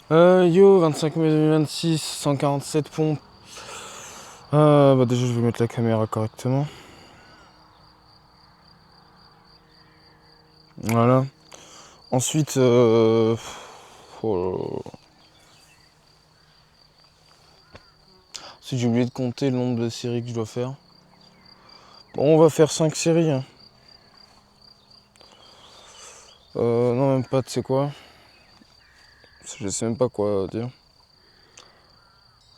Yo, 25 mai 2026, 147 pompes. Déjà je vais mettre la caméra correctement. Voilà. Ensuite, oh ensuite j'ai oublié de compter le nombre de séries que je dois faire. Bon, on va faire 5 séries. Hein. Non, même pas, tu sais quoi. Je sais même pas quoi dire.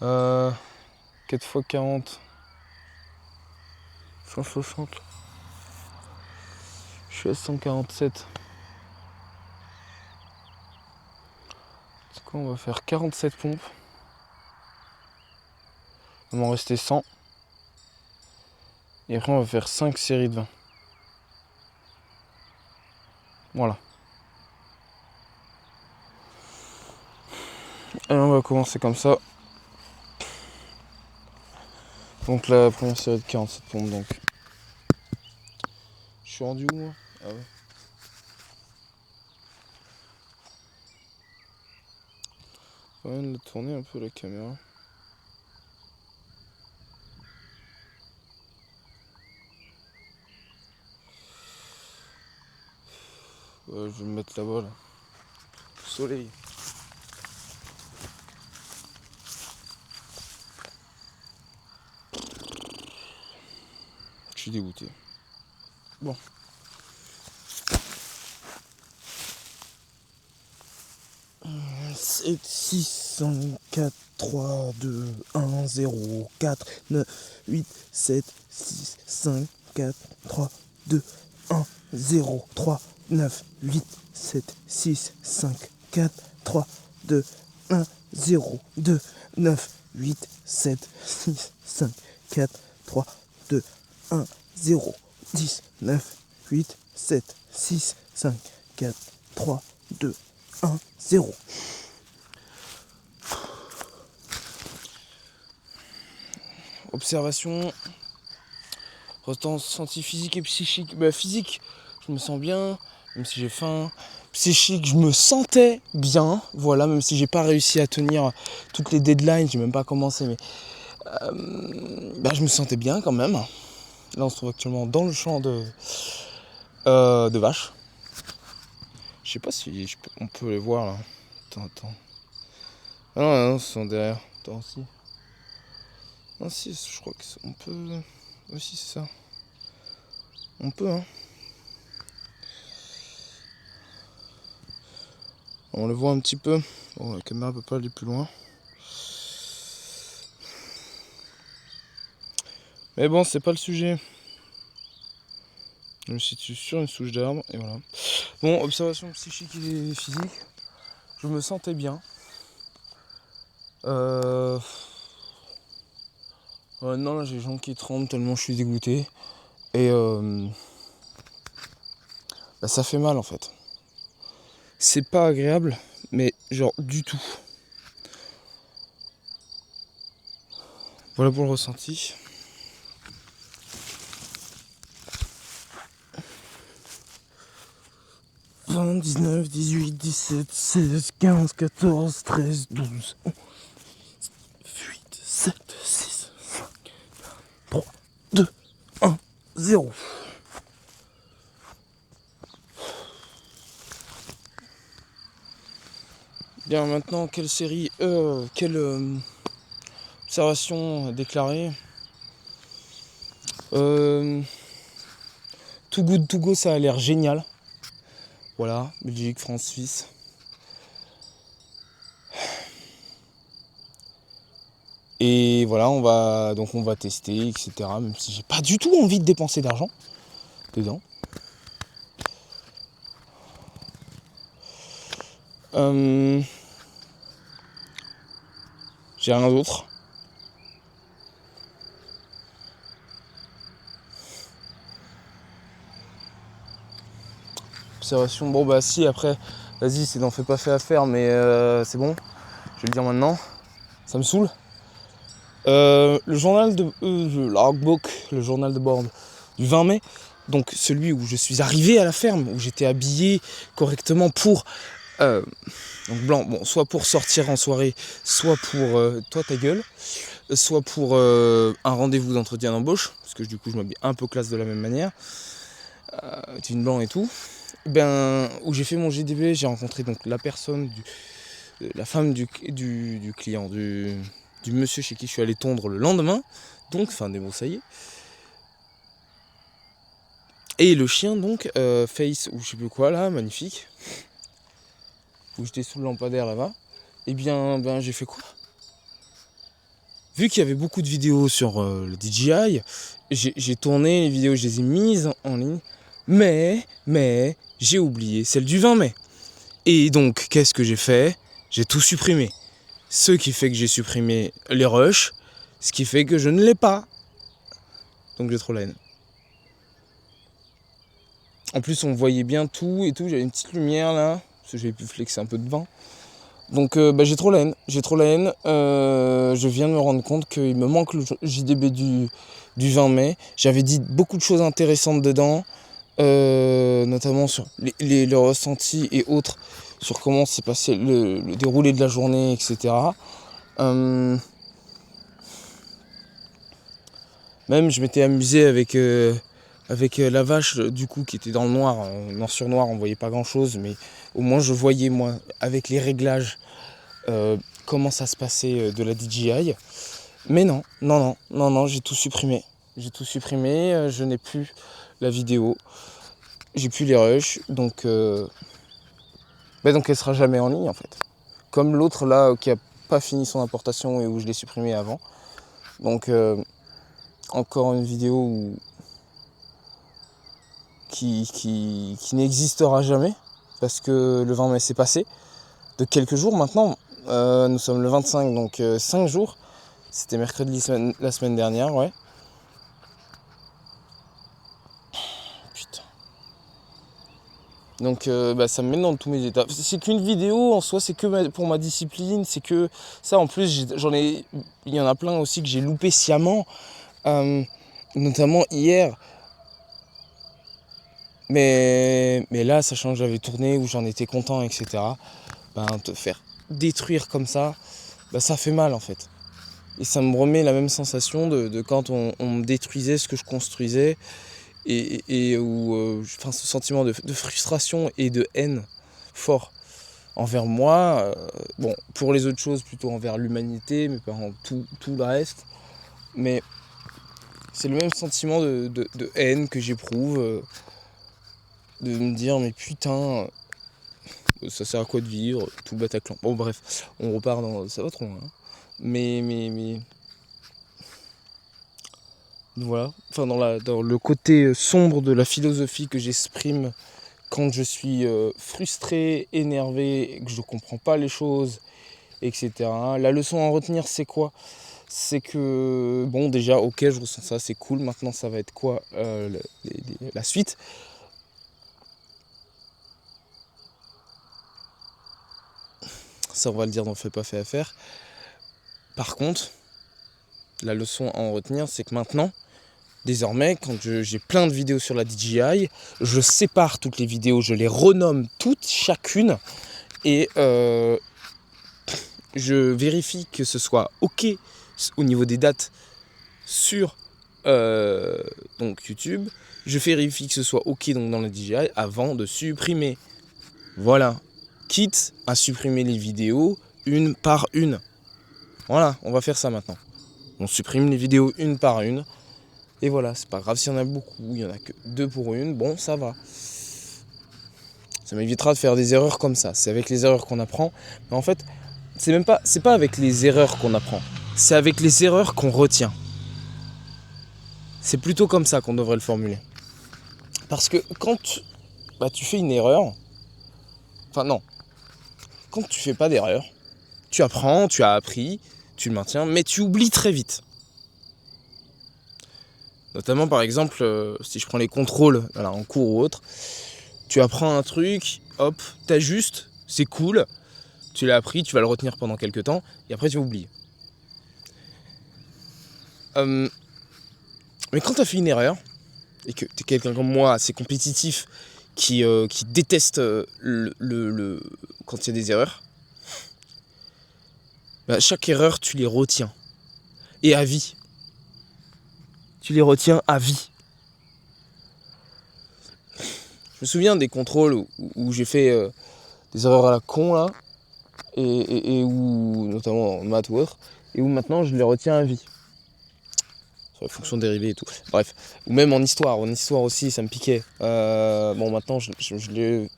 4 x 40. 160. Je suis à 147. C'est quoi, on va faire 47 pompes. Il va m'en rester 100. Et après on va faire 5 séries de 20. Voilà. Alors on va commencer comme ça. Donc la première série de 47 pompes donc. Je suis rendu où moi? Ah ouais. On va de tourner un peu la caméra. Ouais, je vais me mettre là-bas là. Soleil. Je suis dégoûté. Bon. Sept, 6, 5, 4, 3, 2, 1, 0, 4, 9, 8, 7, 6, 5, 4, 3, 2, 1, 0, 3, 9, 8, 7, 6, 5, 4, 3, 2, 1, 0, 2, 9, 8, 7, 6, 5, 4, 3, 2, 1, 0, 10, 9, 8, 7, 6, 5, 4, 3, 2, 1, 0. Observation, ressenti physique et psychique. Physique, je me sens bien, même si j'ai faim. Psychique, je me sentais bien, voilà, même si j'ai pas réussi à tenir toutes les deadlines, j'ai même pas commencé, mais je me sentais bien quand même. Là, on se trouve actuellement dans le champ de vaches. Je sais pas si on peut les voir là. Attends. Ah non, ils sont derrière. Attends, si. Ah si, je crois qu'on peut. Aussi, c'est ça. On peut, hein. On le voit un petit peu. Bon, la caméra peut pas aller plus loin. Mais bon, c'est pas le sujet. Je me situe sur une souche d'arbre et voilà. Bon, observation psychique et physique. Je me sentais bien. Non, là j'ai les jambes qui tremblent tellement je suis dégoûté. Et ça fait mal en fait. C'est pas agréable, mais genre du tout. Voilà pour le ressenti. « 20, 19, 18, 17, 16, 15, 14, 13, 12, 11, 8, 7, 6, 5, 3, 2, 1, 0. Bien, maintenant, quelle série, quelle observation déclarée. Too Good To Go, ça a l'air génial. Voilà, Belgique, France, Suisse. Et voilà, on va tester, etc. Même si j'ai pas du tout envie de dépenser d'argent dedans. J'ai rien d'autre. Observation, bon bah si après, vas-y, c'est n'en fais pas fait à faire, mais c'est bon, je vais le dire maintenant, ça me saoule. Le journal de le logbook, le journal de bord du 20 mai, donc celui où je suis arrivé à la ferme, où j'étais habillé correctement pour Donc blanc, bon, soit pour sortir en soirée, soit pour toi ta gueule, soit pour un rendez-vous d'entretien d'embauche, parce que du coup je m'habille un peu classe de la même manière, jean blanc et tout. Ben, où j'ai fait mon GDB, j'ai rencontré donc la personne, la femme du client, du monsieur chez qui je suis allé tondre le lendemain, donc fin débroussaillé. Et le chien donc, Face ou je sais plus quoi là, magnifique, où j'étais sous le lampadaire là-bas, et bien ben, j'ai fait quoi? Vu qu'il y avait beaucoup de vidéos sur le DJI, j'ai tourné les vidéos, je les ai mises en ligne, mais j'ai oublié celle du 20 mai. Et donc, qu'est-ce que j'ai fait? J'ai tout supprimé. Ce qui fait que j'ai supprimé les rushs, ce qui fait que je ne l'ai pas. Donc j'ai trop la haine. En plus, on voyait bien tout et tout, j'avais une petite lumière là, parce que j'avais pu flexer un peu de vent. Donc j'ai trop la haine, je viens de me rendre compte qu'il me manque le JDB du 20 mai. J'avais dit beaucoup de choses intéressantes dedans, notamment sur le ressenti et autres, sur comment s'est passé le déroulé de la journée, etc. Même je m'étais amusé avec la vache du coup qui était dans le noir, noir sur noir, on voyait pas grand chose, mais au moins je voyais moi avec les réglages comment ça se passait de la DJI. Mais non, j'ai tout supprimé. Je n'ai plus la vidéo, j'ai plus les rushs, donc elle sera jamais en ligne en fait. Comme l'autre là qui a pas fini son importation et où je l'ai supprimé avant. Donc encore une vidéo qui n'existera jamais parce que le 20 mai s'est passé de quelques jours maintenant. Nous sommes le 25, donc 5 jours. C'était mercredi la semaine dernière, ouais. Putain. Donc ça me met dans tous mes états. C'est qu'une vidéo en soi, c'est que pour ma discipline, c'est que ça en plus il y en a plein aussi que j'ai loupé sciemment, notamment hier. Mais là, sachant que j'avais tourné, où j'en étais content, etc. Te faire détruire comme ça, ça fait mal en fait. Et ça me remet la même sensation de quand on me détruisait ce que je construisais et où, ce sentiment de frustration et de haine fort envers moi. Bon, pour les autres choses, plutôt envers l'humanité, mes parents, tout le reste. Mais c'est le même sentiment de haine que j'éprouve, de me dire mais putain, ça sert à quoi de vivre, tout le Bataclan. Bon bref, on repart dans... ça va trop loin. Hein. Mais... voilà, enfin dans le côté sombre de la philosophie que j'exprime quand je suis frustré, énervé, que je comprends pas les choses, etc. La leçon à retenir c'est quoi? C'est que, bon déjà, ok, je ressens ça, c'est cool, maintenant ça va être quoi la suite? Ça on va le dire dans Fais pas fait à faire. Par contre, la leçon à en retenir c'est que maintenant, désormais, quand j'ai plein de vidéos sur la DJI, je sépare toutes les vidéos, je les renomme toutes, chacune, et je vérifie que ce soit OK au niveau des dates sur donc YouTube. Je vérifie que ce soit OK donc dans la DJI avant de supprimer. Voilà. Quitte à supprimer les vidéos une par une. Voilà, on va faire ça maintenant. On supprime les vidéos une par une. Et voilà, c'est pas grave s'il y en a beaucoup, il y en a que 2 pour une, bon ça va. Ça m'évitera de faire des erreurs comme ça. C'est avec les erreurs qu'on apprend. Mais en fait, c'est pas avec les erreurs qu'on apprend. C'est avec les erreurs qu'on retient. C'est plutôt comme ça qu'on devrait le formuler. Parce que quand tu fais une erreur, enfin non, quand tu fais pas d'erreur, tu apprends, tu as appris, tu le maintiens, mais tu oublies très vite. Notamment par exemple, si je prends les contrôles en cours ou autre, tu apprends un truc, hop, t'ajustes, c'est cool, tu l'as appris, tu vas le retenir pendant quelques temps, et après tu oublies. Mais quand t'as fait une erreur, et que t'es quelqu'un comme moi assez compétitif, qui détestent quand il y a des erreurs. Bah, chaque erreur, tu les retiens. Et à vie. Tu les retiens à vie. Je me souviens des contrôles où j'ai fait des erreurs à la con là, et où, notamment en maths ou autre, et où maintenant je les retiens à vie. Sur les fonctions dérivées et tout. Bref. Ou même en histoire. En histoire aussi, ça me piquait. Bon, maintenant,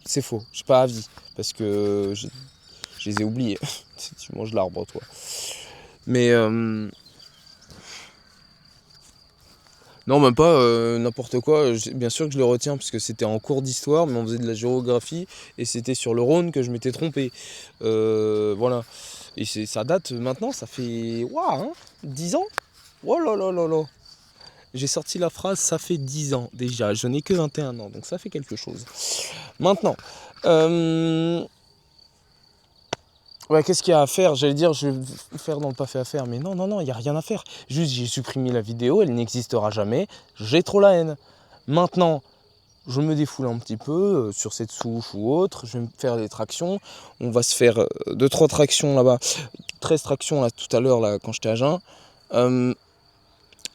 c'est faux. J'ai pas à vie. Parce que je les ai oubliés. Tu manges l'arbre, toi. Mais... non, même pas n'importe quoi. Bien sûr que je le retiens parce que c'était en cours d'histoire, mais on faisait de la géographie et c'était sur le Rhône que je m'étais trompé. Voilà. Et ça date maintenant, ça fait 10 ans. Oh là là là là. J'ai sorti la phrase, ça fait 10 ans déjà. Je n'ai que 21 ans, donc ça fait quelque chose. Maintenant, ouais, qu'est-ce qu'il y a à faire? J'allais dire, je vais faire dans le pas fait à faire, mais non, il n'y a rien à faire. Juste, j'ai supprimé la vidéo, elle n'existera jamais. J'ai trop la haine. Maintenant, je me défoule un petit peu sur cette souche ou autre. Je vais me faire des tractions. On va se faire 2-3 tractions là-bas. 13 tractions là tout à l'heure là quand j'étais à jeun.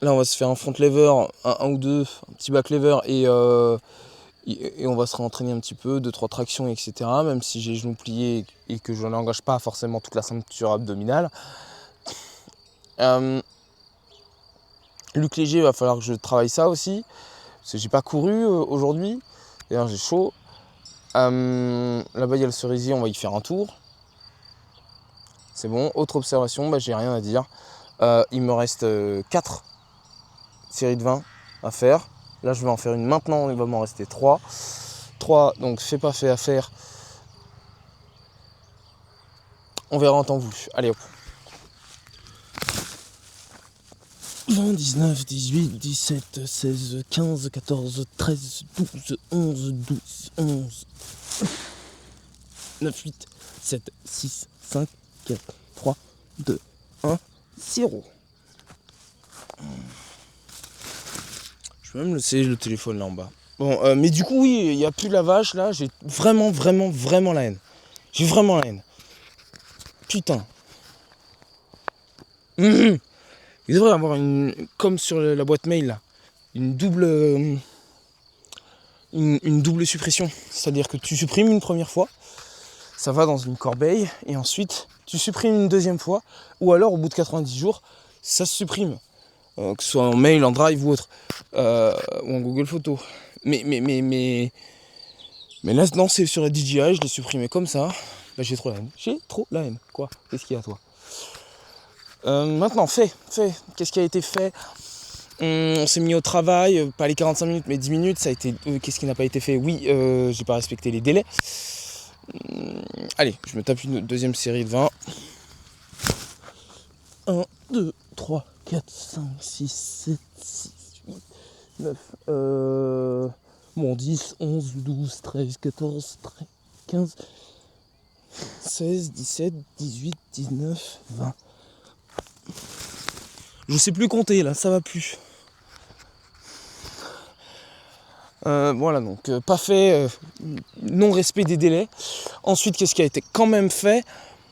Là, on va se faire un front lever, un ou deux, un petit back lever et on va se réentraîner un petit peu, 2-3 tractions, etc. Même si j'ai les genoux pliés et que je n'engage pas forcément toute la ceinture abdominale. Luc léger, il va falloir que je travaille ça aussi. Parce que j'ai pas couru aujourd'hui. D'ailleurs, j'ai chaud. Là-bas, il y a le cerisier, on va y faire un tour. C'est bon. Autre observation, j'ai rien à dire. Il me reste 4 séries de 20 à faire. Là, je vais en faire une maintenant, il va m'en rester 3. 3, donc c'est pas fait à faire. On verra en temps voulu. Allez hop. 20, 19, 18, 17, 16, 15, 14, 13, 12, 11, 12, 11, 9, 8, 7, 6, 5, 4, 3, 2, 1, 0. Je peux même laisser le téléphone là en bas. Bon, mais du coup, oui, il n'y a plus la vache là. J'ai vraiment la haine. J'ai vraiment la haine. Putain. Il devrait y avoir comme sur la boîte mail là, une double suppression. C'est-à-dire que tu supprimes une première fois, ça va dans une corbeille, et ensuite tu supprimes une deuxième fois, ou alors au bout de 90 jours, ça se supprime. Que ce soit en mail, en drive ou autre, ou en Google Photos. Mais là, non, c'est sur la DJI, je l'ai supprimé comme ça. J'ai trop la haine. J'ai trop la haine. Quoi? Qu'est-ce qu'il y a, toi? Maintenant, qu'est-ce qui a été fait? On s'est mis au travail, pas les 45 minutes, mais 10 minutes. Ça a été. Qu'est-ce qui n'a pas été fait? Oui, j'ai pas respecté les délais. Allez, je me tape une deuxième série de 20. 1, 2, 3, 4, 5, 6, 7, 6, 8, 9, 10, 11, 12, 13, 14, 13, 15, 16, 17, 18, 19, 20. Je sais plus compter là, ça va plus. Voilà, donc pas fait, non-respect des délais. Ensuite, qu'est-ce qui a été quand même fait?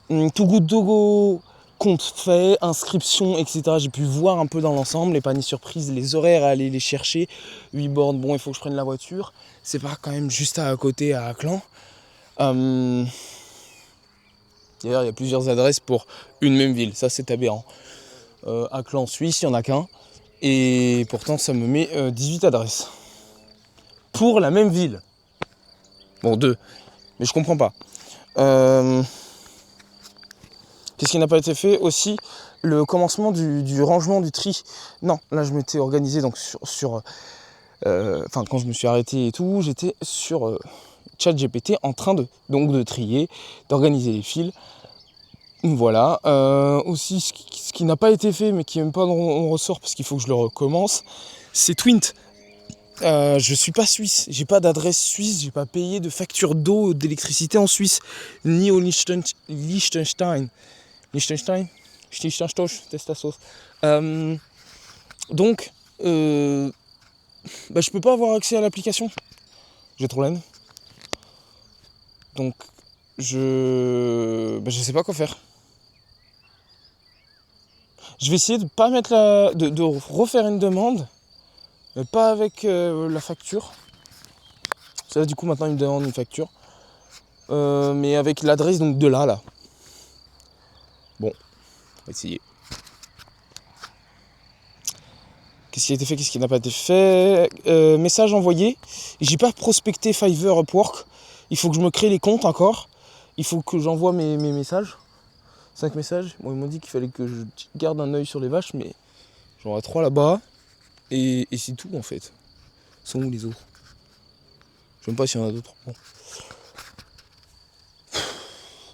Too Good To Go, compte fait, inscription, etc. J'ai pu voir un peu dans l'ensemble, les paniers surprises, les horaires à aller les chercher. 8 bornes, bon, il faut que je prenne la voiture. C'est pas quand même juste à côté, à Aclan. D'ailleurs, il y a plusieurs adresses pour une même ville, ça c'est aberrant. Aclan, Suisse, il n'y en a qu'un. Et pourtant, ça me met 18 adresses. Pour la même ville. Bon, 2. Mais je comprends pas. Qu'est-ce qui n'a pas été fait aussi? Le commencement du rangement du tri. Non, là je m'étais organisé donc quand je me suis arrêté et tout, j'étais sur ChatGPT en train de trier, d'organiser les fils. Voilà. Aussi, ce qui n'a pas été fait, mais qui même pas on ressort parce qu'il faut que je le recommence, c'est Twint. Je suis pas suisse, j'ai pas d'adresse suisse, j'ai pas payé de facture d'eau, d'électricité en Suisse, ni au Liechtenstein. Donc, je peux pas avoir accès à l'application. J'ai trop la haine. Donc je sais pas quoi faire. Je vais essayer de pas mettre de refaire une demande, mais pas avec la facture. Ça là, du coup maintenant il me demande une facture. Mais avec l'adresse donc de là. Bon, on va essayer. Qu'est-ce qui a été fait, qu'est-ce qui n'a pas été fait. Message envoyé. J'ai pas prospecté Fiverr, Upwork. Il faut que je me crée les comptes encore. Il faut que j'envoie mes messages. 5 messages. Bon, ils m'ont dit qu'il fallait que je garde un œil sur les vaches, mais j'en ai 3 là-bas. Et c'est tout en fait. Ils sont où les autres? Je sais même pas s'il y en a d'autres. Bon.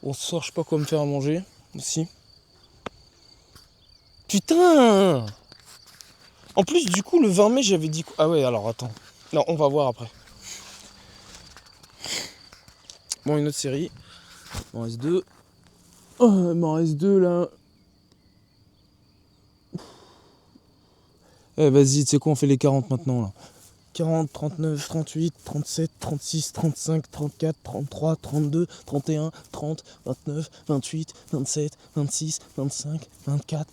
On sort, je sais pas quoi me faire à manger aussi. Putain! En plus, du coup, le 20 mai, j'avais dit... Ah ouais, alors attends. Non, on va voir après. Bon, une autre série. Il m'en reste 2. Oh, il m'en reste 2 là. Eh, vas-y, tu sais quoi, on fait les 40 maintenant là. 40, 39, 38, 37, 36, 35, 34, 33, 32, 31, 30, 29, 28, 27, 26, 25, 24,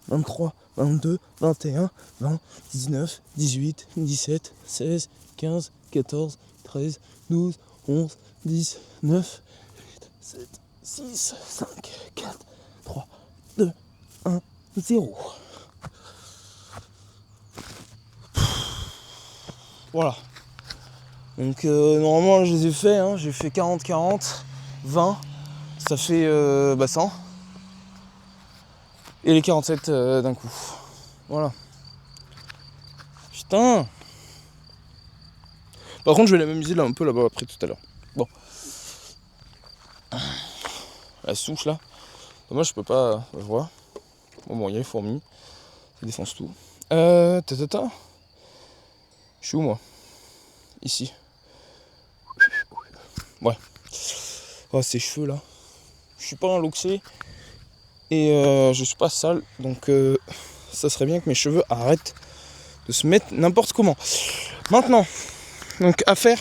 23, 22, 21, 20, 19, 18, 17, 16, 15, 14, 13, 12, 11, 10, 9, 8, 7, 6, 5, 4, 3, 2, 1, 0. Voilà. Donc normalement je les ai fait, hein. J'ai fait 40, 40, 20, ça fait 100. Et les 47 d'un coup. Voilà. Putain. Par contre je vais m'amuser là un peu là-bas après tout à l'heure. Bon. La souche là. Moi je peux pas. Je vois. Bon, il y a les fourmis. Ça défonce tout. Je suis où moi? Ici. Ouais. Oh, ces cheveux là. Je suis pas un loxé. Et je suis pas sale. Donc ça serait bien que mes cheveux arrêtent de se mettre n'importe comment. Maintenant, donc à faire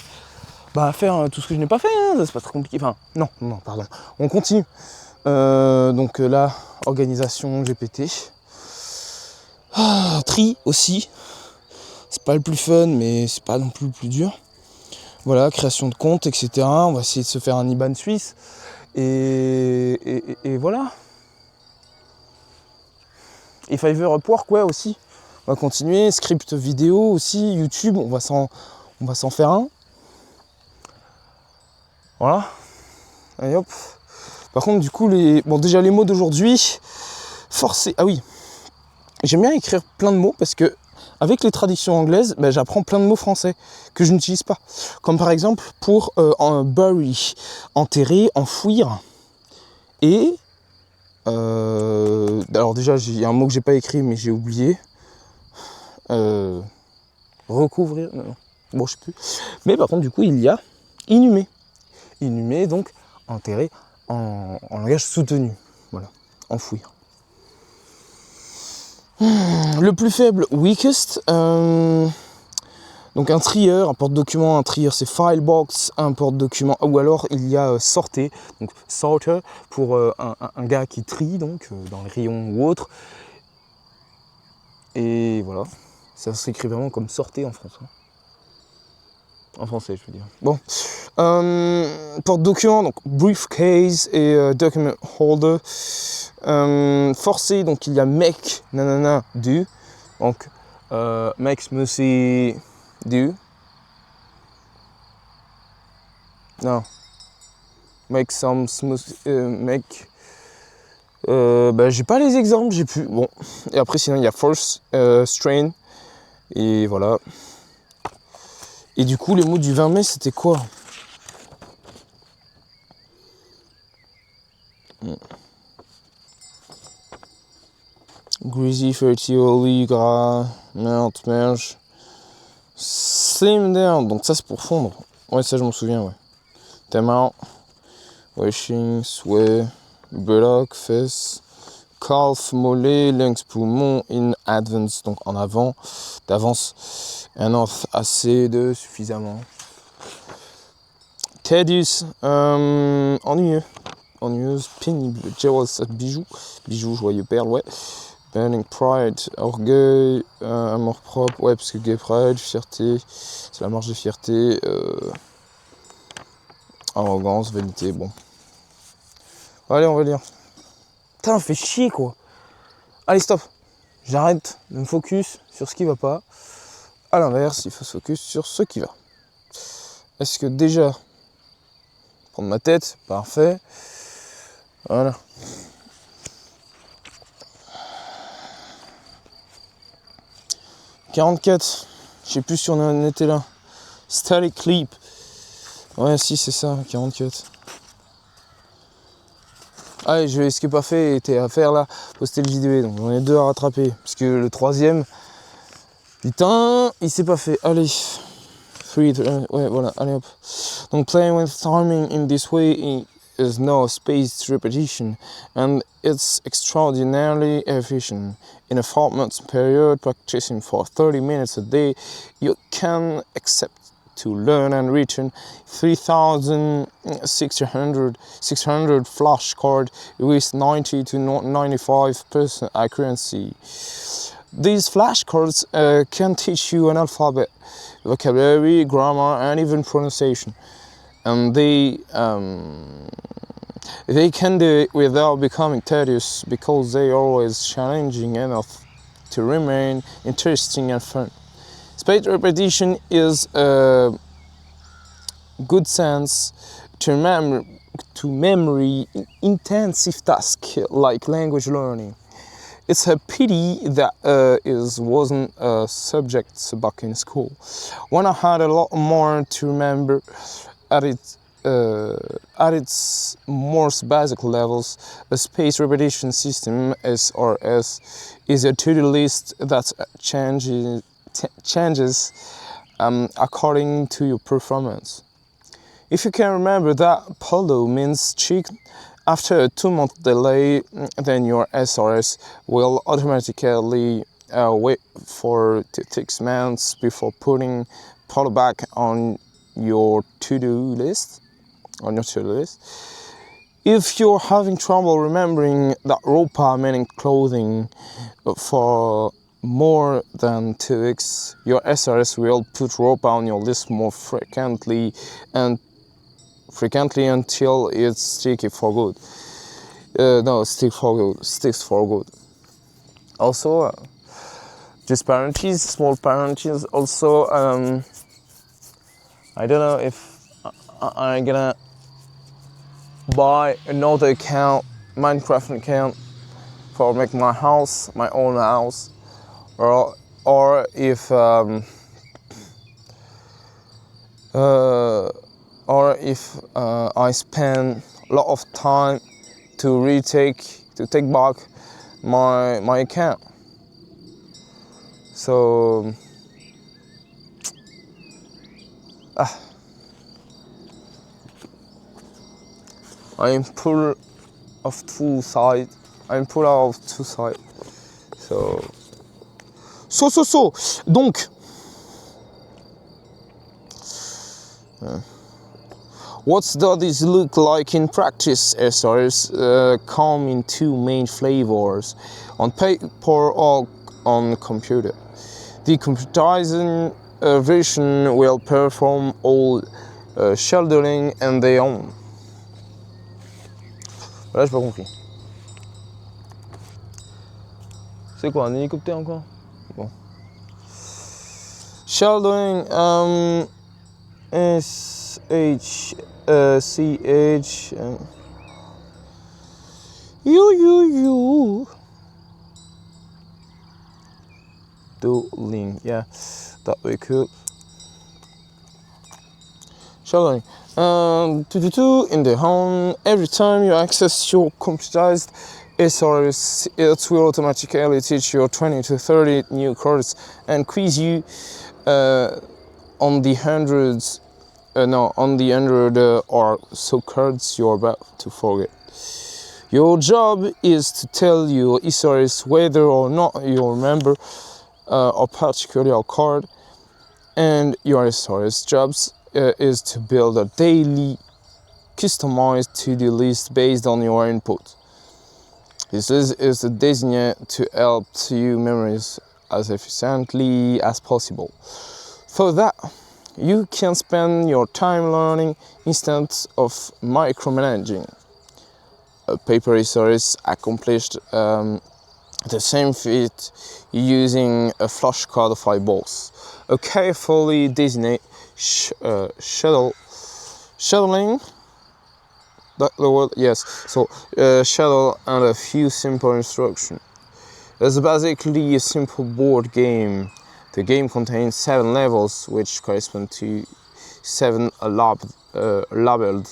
tout ce que je n'ai pas fait, hein, c'est pas très compliqué. Enfin, non, pardon. On continue. Donc là, organisation GPT. Tri aussi. C'est pas le plus fun, mais c'est pas non plus le plus dur. Voilà, création de compte, etc. On va essayer de se faire un IBAN suisse. Et voilà. Et Fiverr, Upwork, ouais, aussi. On va continuer. Script vidéo aussi. YouTube, on va s'en faire un. Voilà. Allez hop. Par contre, du coup, déjà les mots d'aujourd'hui. Forcé. Ah oui. J'aime bien écrire plein de mots parce que avec les traductions anglaises, j'apprends plein de mots français que je n'utilise pas. Comme par exemple pour bury, enterrer, enfouir. Et alors déjà, il y a un mot que j'ai pas écrit mais j'ai oublié. Recouvrir. Non. Bon, je sais plus. Mais par contre, du coup, il y a inhumer. Inhumer, donc enterrer en langage soutenu. Voilà, enfouir. Le plus faible, weakest. Donc un trieur, un porte-document, un trieur c'est filebox, un porte-document, ou alors il y a sorter, donc sorter pour un gars qui trie donc dans les rayons ou autre. Et voilà, ça s'écrit vraiment comme sorter en français. En français, je veux dire. Bon, porte-document, donc briefcase et document holder. Forcé, donc il y a make, nanana, do. Donc, make smoothie, do. Non. Make some smoothie, make. J'ai pas les exemples, j'ai plus. Bon, et après, sinon, il y a force, strain. Et voilà. Et du coup, les mots du 20 mai, c'était quoi? Greasy, fatty, oily, gras, melt, merge. Slim down, donc ça c'est pour fondre. Ouais, ça je m'en souviens, ouais. Time washing, sway, block, fesse, calf, mollet, lungs, poumon, in advance, donc en avant, d'avance, and off, assez de, suffisamment. Tedious, ennuyeux, ennuyeuse, pénible. Jealous, bijou, bijou, joyeux, perle, ouais. Burning pride, orgueil, amour propre, ouais, parce que gay pride, fierté, c'est la marge de fierté, arrogance, vanité, bon. Allez, on va lire. Putain, fait chier quoi. Allez, stop. J'arrête de me focus sur ce qui va pas. À l'inverse, il faut se focus sur ce qui va. Est-ce que déjà, prendre ma tête, parfait. Voilà. « 44, je sais plus si on en était là. Static Clip. Ouais, si, c'est ça, 44. Allez, ce qui n'est pas fait était à faire là, poster le JDB, donc j'en ai 2 à rattraper. Parce que le 3e, putain, il s'est pas fait. Allez, 3, ouais, voilà, allez hop. Donc, playing with timing in this way is no spaced repetition, and it's extraordinarily efficient. In a 4-month period, practicing for 30 minutes a day, you can accept to learn and return 3,600 flashcards with 90 to 95% accuracy. These flashcards can teach you an alphabet, vocabulary, grammar, and even pronunciation. And they can do it without becoming tedious because they are always challenging enough to remain interesting and fun. Spaced repetition is a good sense to memory intensive task like language learning. It's a pity that wasn't a subject back in school, when I had a lot more to remember at its most basic levels. A spaced repetition system, SRS, is a to-do list that changes according to your performance. If you can remember that polo means chicken after a 2-month delay, then your SRS will automatically wait for 6 months before putting polo back on your to-do list. If you're having trouble remembering that ropa meaning clothing for more than 2 weeks, your SRS will put ropa on your list more frequently until it's sticky for good. Sticks for good. Also, just small parentheses. Also, I don't know if I'm gonna buy another account, Minecraft account, for make my own house, or if I spend a lot of time to take back my account. So I'm pull of two sides. So. Donc. What does this look like in practice? SRS come in 2 main flavors, on paper or on computer. The computerized version will perform all shadowing and their own. Là, j'ai pas compris. C'est quoi, un hélicoptère encore? Bon. Shadowing, SHCH. You. Dueling, yeah, that we could. Shadowing. In the home, every time you access your computerized SRS, it will automatically teach you 20 to 30 new cards and quiz you on the 100 or so cards you're about to forget. Your job is to tell your SRS whether or not you remember a particular card, and your SRS jobs is to build a daily customized to-do list based on your input. This is designed to help you memorize as efficiently as possible. For that, you can spend your time learning instead of micromanaging. A paper resource accomplished the same feat using a flashcard of eyeballs. A carefully designated shuttling, the word, yes, so shuttle and a few simple instructions. It's basically a simple board game. The game contains 7 levels, which correspond to 7 labeled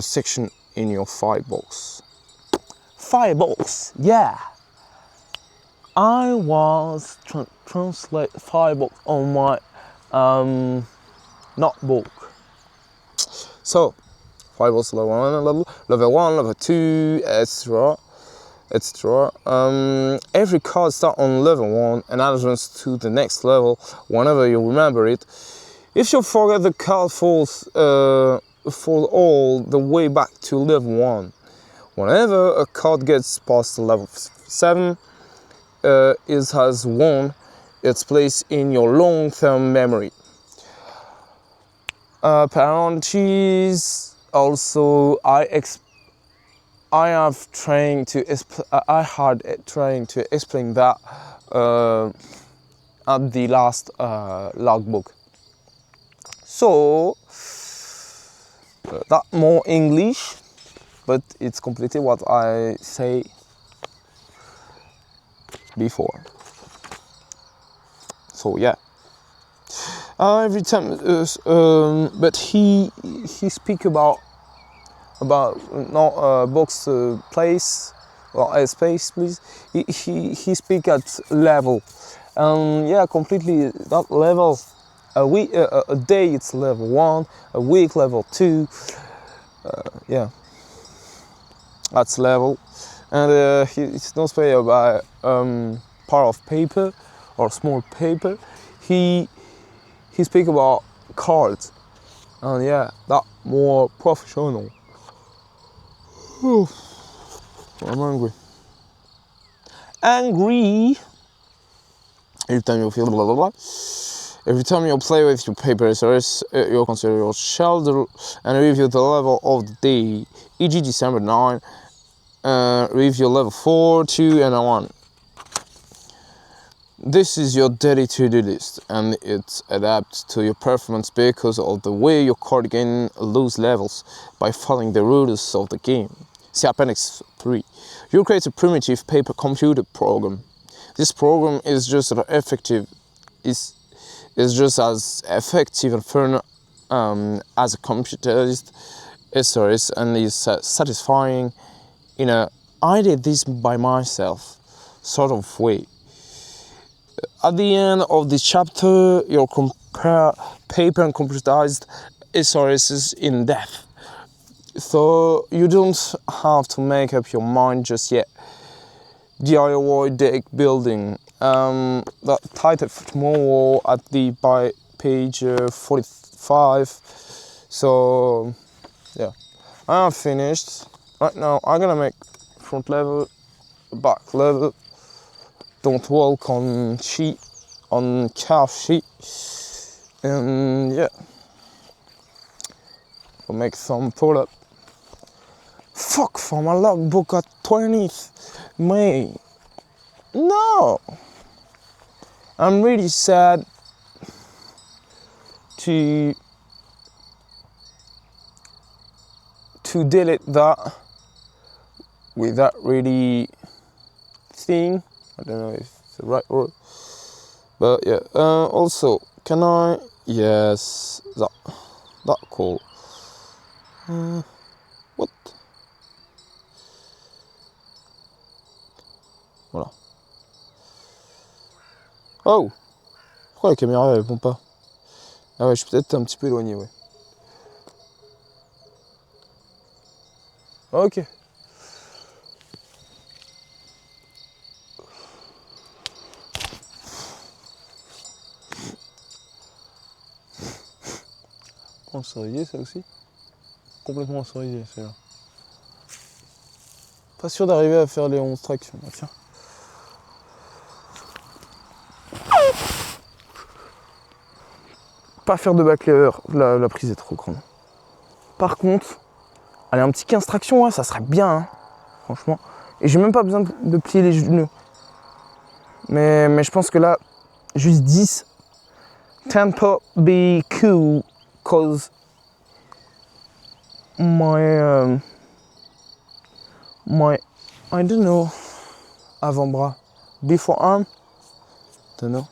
sections in your firebox. Firebox, yeah! I was translate firebox on my notebook. So, firebox level 1, level 2, etc. Every card starts on level 1 and advances to the next level whenever you remember it. If you forget, the card falls all the way back to level 1. Whenever a card gets past level 7, it has won its place in your long-term memory. Parentheses. Also, I had trying to explain that at the last logbook. So that more English, but it's completely what I say before. So yeah. Every time, but he speak about not box place or space, please. He speak at level, yeah, completely that level. A day it's level 1, a week level 2. Yeah, that's level, and it's not special by part of paper or small paper. He speak about cards, and yeah, that more professional. I'm angry. Every time you feel blah blah blah. Every time you play with your paper resource, you consider your shoulder and review the level of the day, e.g. December 9, review level 4, 2, and 1. This is your daily to-do list, and it adapts to your performance because of the way your card gain lose levels by following the rules of the game. See Appendix 3. You create a primitive paper computer program. This program is just as effective and fun as a computerized SRS, and is satisfying in a I did this by myself sort of way. At the end of this chapter, you'll compare paper and computerized SRSs in depth. So you don't have to make up your mind just yet. DIY deck building. That title for tomorrow by page 45. So yeah, I have finished. Right now I'm gonna make front level, back level. Don't walk on calf sheet, and yeah, I'll make some pull up. Fuck, for my logbook at 20th May. No, I'm really sad to delete that with that really thing. I don't know if it's the right word, but yeah. Also, can I? Yes, that cool. What? Voilà. Oh! Pourquoi la caméra elle répond pas? Ah ouais, je suis peut-être un petit peu éloigné, ouais. Ok. ensoleillé ça aussi. Complètement ensoleillé celui-là. Pas sûr d'arriver à faire les 11 tractions. Ah, tiens. Pas faire de back lever, la prise est trop grande. Par contre, allez, un petit 15 tractions, ouais, ça serait bien, hein, franchement. Et j'ai même pas besoin de plier les genoux. Mais je pense que là, juste 10. Tempo be cool, cause my I don't know, avant-bras, before arm, don't know.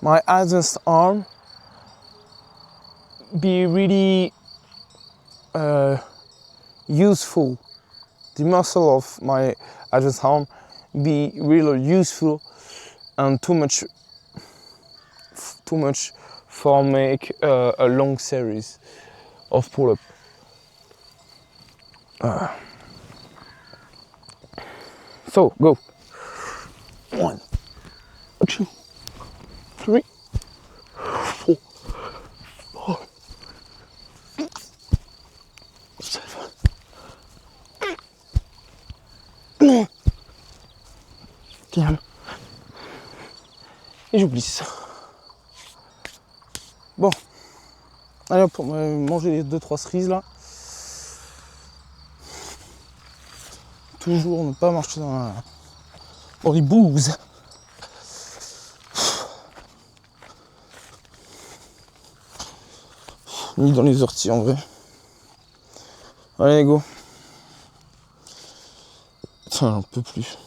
My advanced arm be really useful. The muscle of my advanced arm be really useful and too much for make a long series of pull-up. So go. 1, 2, 3, 4, 5, 6, 7. Calme. Et j'oublie ça. Bon. Allez hop, on va manger les 2-3 cerises là. Toujours ne pas marcher dans les bouses. Ni dans les orties en vrai. Allez go. Putain, j'en peux plus.